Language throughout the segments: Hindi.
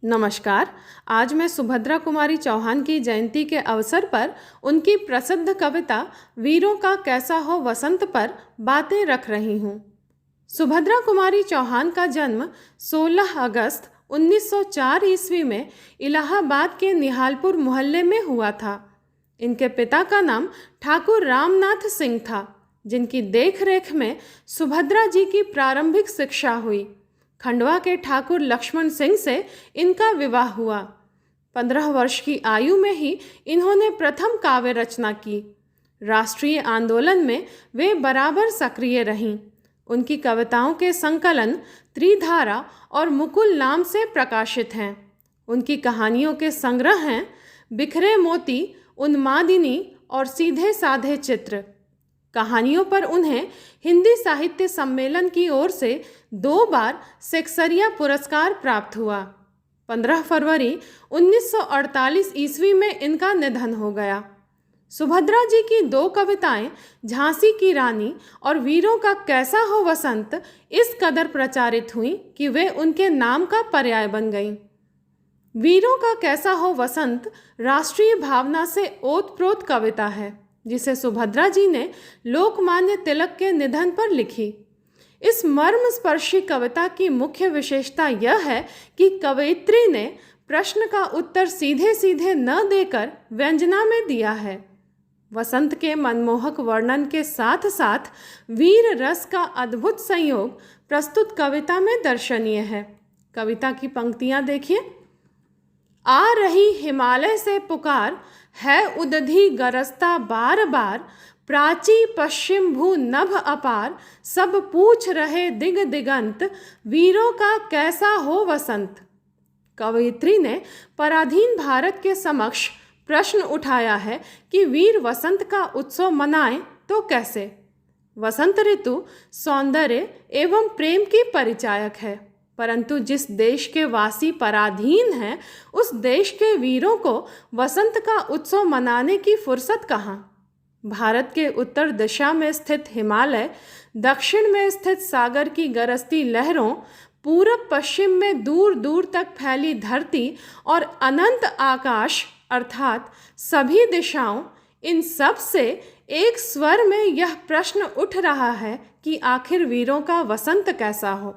नमस्कार। आज मैं सुभद्रा कुमारी चौहान की जयंती के अवसर पर उनकी प्रसिद्ध कविता वीरों का कैसा हो वसंत पर बातें रख रही हूँ। सुभद्रा कुमारी चौहान का जन्म 16 अगस्त 1904 ईस्वी में इलाहाबाद के निहालपुर मोहल्ले में हुआ था। इनके पिता का नाम ठाकुर रामनाथ सिंह था, जिनकी देखरेख में सुभद्रा जी की प्रारंभिक शिक्षा हुई। खंडवा के ठाकुर लक्ष्मण सिंह से इनका विवाह हुआ। 15 वर्ष की आयु में ही इन्होंने प्रथम काव्य रचना की। राष्ट्रीय आंदोलन में वे बराबर सक्रिय रहीं। उनकी कविताओं के संकलन त्रिधारा और मुकुल नाम से प्रकाशित हैं। उनकी कहानियों के संग्रह हैं बिखरे मोती, उन्मादिनी और सीधे साधे चित्र। कहानियों पर उन्हें हिंदी साहित्य सम्मेलन की ओर से 2 बार शेक्सपियर पुरस्कार प्राप्त हुआ। 15 फरवरी 1948 ईस्वी में इनका निधन हो गया। सुभद्रा जी की 2 कविताएं झांसी की रानी और वीरों का कैसा हो वसंत इस कदर प्रचारित हुईं कि वे उनके नाम का पर्याय बन गईं। वीरों का कैसा हो वसंत राष्ट्रीय भावना से ओतप्रोत कविता है, जिसे सुभद्रा जी ने लोकमान्य तिलक के निधन पर लिखी। इस मर्मस्पर्शी कविता की मुख्य विशेषता यह है कि कवयित्री ने प्रश्न का उत्तर सीधे सीधे न देकर व्यंजना में दिया है। वसंत के मनमोहक वर्णन के साथ साथ वीर रस का अद्भुत संयोग प्रस्तुत कविता में दर्शनीय है। कविता की पंक्तियां देखिए। आ रही हिमालय से पुकार, है उदधि गरजता बार बार, प्राची पश्चिम भू नभ अपार, सब पूछ रहे दिग दिगंत, वीरों का कैसा हो वसंत। कवयित्री ने पराधीन भारत के समक्ष प्रश्न उठाया है कि वीर वसंत का उत्सव मनाएं तो कैसे। वसंत ऋतु सौंदर्य एवं प्रेम की परिचायक है, परंतु जिस देश के वासी पराधीन हैं, उस देश के वीरों को वसंत का उत्सव मनाने की फुर्सत कहाँ। भारत के उत्तर दिशा में स्थित हिमालय, दक्षिण में स्थित सागर की गरजती लहरों, पूरब पश्चिम में दूर दूर तक फैली धरती और अनंत आकाश अर्थात सभी दिशाओं, इन सब से एक स्वर में यह प्रश्न उठ रहा है कि आखिर वीरों का वसंत कैसा हो।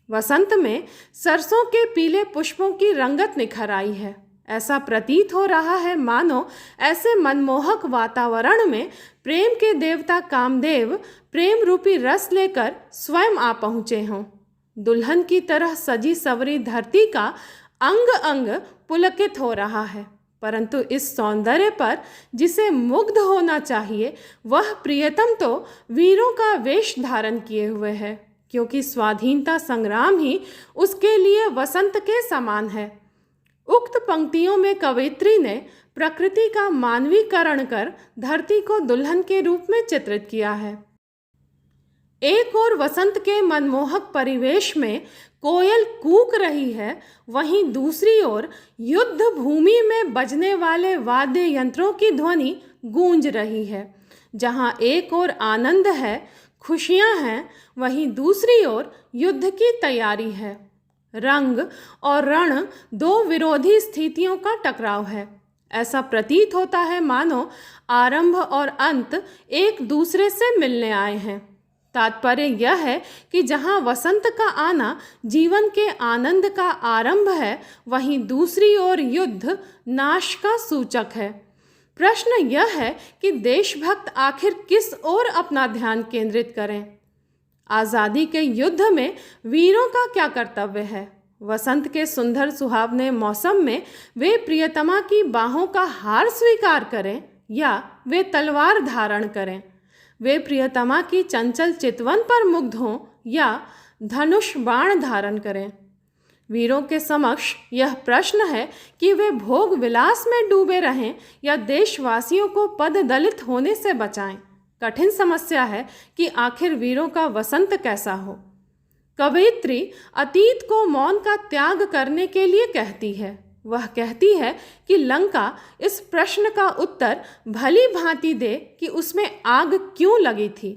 वसंत में सरसों के पीले पुष्पों की रंगत निखर आई है। ऐसा प्रतीत हो रहा है मानो ऐसे मनमोहक वातावरण में प्रेम के देवता कामदेव प्रेम रूपी रस लेकर स्वयं आ पहुँचे हों। दुल्हन की तरह सजी सवरी धरती का अंग अंग पुलकित हो रहा है, परंतु इस सौंदर्य पर जिसे मुग्ध होना चाहिए, वह प्रियतम तो वीरों का वेश धारण किए हुए है, क्योंकि स्वाधीनता संग्राम ही उसके लिए वसंत के समान है। उक्त पंक्तियों में कवयित्री ने प्रकृति का मानवीकरण कर धरती को दुल्हन के रूप में चित्रित किया है। एक ओर वसंत के मनमोहक परिवेश में कोयल कूक रही है, वहीं दूसरी ओर युद्ध भूमि में बजने वाले वाद्य यंत्रों की ध्वनि गूंज रही है। जहां एक ओर आनंद है, खुशियां हैं, वहीं दूसरी ओर युद्ध की तैयारी है। रंग और रण 2 विरोधी स्थितियों का टकराव है। ऐसा प्रतीत होता है मानो आरंभ और अंत एक दूसरे से मिलने आए हैं। तात्पर्य यह है कि जहां वसंत का आना जीवन के आनंद का आरंभ है, वहीं दूसरी ओर युद्ध नाश का सूचक है। प्रश्न यह है कि देशभक्त आखिर किस ओर अपना ध्यान केंद्रित करें। आज़ादी के युद्ध में वीरों का क्या कर्तव्य है। वसंत के सुंदर सुहावने मौसम में वे प्रियतमा की बाहों का हार स्वीकार करें या वे तलवार धारण करें। वे प्रियतमा की चंचल चितवन पर मुग्ध हों या धनुष बाण धारण करें। वीरों के समक्ष यह प्रश्न है कि वे भोग विलास में डूबे रहें या देशवासियों को पद दलित होने से बचाएं। कठिन समस्या है कि आखिर वीरों का वसंत कैसा हो। कवयित्री अतीत को मौन का त्याग करने के लिए कहती है। वह कहती है कि लंका इस प्रश्न का उत्तर भली भांति दे कि उसमें आग क्यों लगी थी।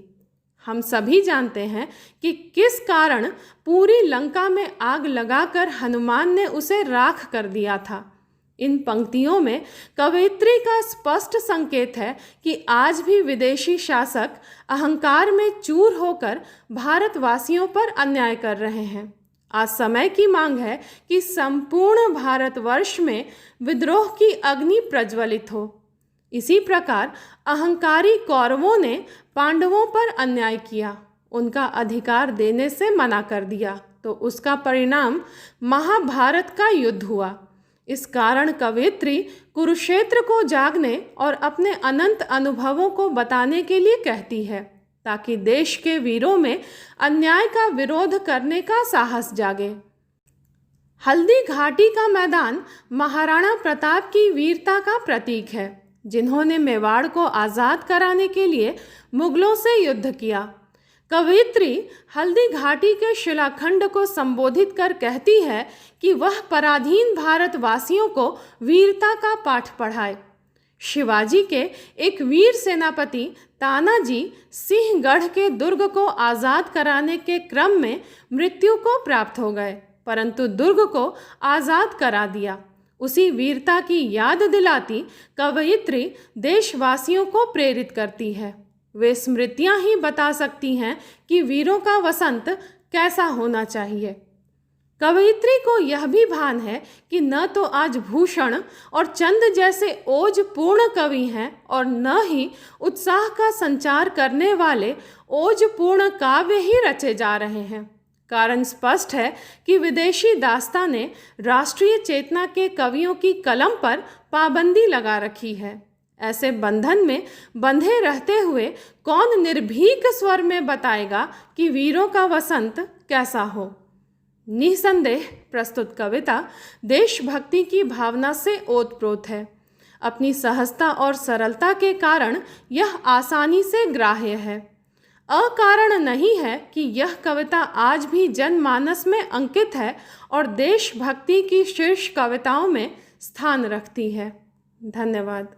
हम सभी जानते हैं कि किस कारण पूरी लंका में आग लगाकर हनुमान ने उसे राख कर दिया था। इन पंक्तियों में कवयित्री का स्पष्ट संकेत है कि आज भी विदेशी शासक अहंकार में चूर होकर भारतवासियों पर अन्याय कर रहे हैं। आज समय की मांग है कि संपूर्ण भारतवर्ष में विद्रोह की अग्नि प्रज्वलित हो। इसी प्रकार अहंकारी कौरवों ने पांडवों पर अन्याय किया, उनका अधिकार देने से मना कर दिया, तो उसका परिणाम महाभारत का युद्ध हुआ। इस कारण कवयित्री कुरुक्षेत्र को जागने और अपने अनंत अनुभवों को बताने के लिए कहती है, ताकि देश के वीरों में अन्याय का विरोध करने का साहस जागे। हल्दी घाटी का मैदान महाराणा प्रताप की वीरता का प्रतीक है, जिन्होंने मेवाड़ को आज़ाद कराने के लिए मुगलों से युद्ध किया। कवयित्री हल्दी घाटी के शिलाखंड को संबोधित कर कहती है कि वह पराधीन भारतवासियों को वीरता का पाठ पढ़ाए। शिवाजी के एक वीर सेनापति तानाजी सिंहगढ़ के दुर्ग को आज़ाद कराने के क्रम में मृत्यु को प्राप्त हो गए, परंतु दुर्ग को आज़ाद करा दिया। उसी वीरता की याद दिलाती कवयित्री देशवासियों को प्रेरित करती है। वे स्मृतियां ही बता सकती हैं कि वीरों का वसंत कैसा होना चाहिए। कवयित्री को यह भी भान है कि न तो आज भूषण और चंद जैसे ओज पूर्ण कवि हैं और न ही उत्साह का संचार करने वाले ओज पूर्ण काव्य ही रचे जा रहे हैं। कारण स्पष्ट है कि विदेशी दास्तानें राष्ट्रीय चेतना के कवियों की कलम पर पाबंदी लगा रखी है। ऐसे बंधन में बंधे रहते हुए कौन निर्भीक स्वर में बताएगा कि वीरों का वसंत कैसा हो। निसंदेह प्रस्तुत कविता देशभक्ति की भावना से ओतप्रोत है। अपनी सहजता और सरलता के कारण यह आसानी से ग्राह्य है। अकारण नहीं है कि यह कविता आज भी जनमानस में अंकित है और देशभक्ति की शीर्ष कविताओं में स्थान रखती है। धन्यवाद।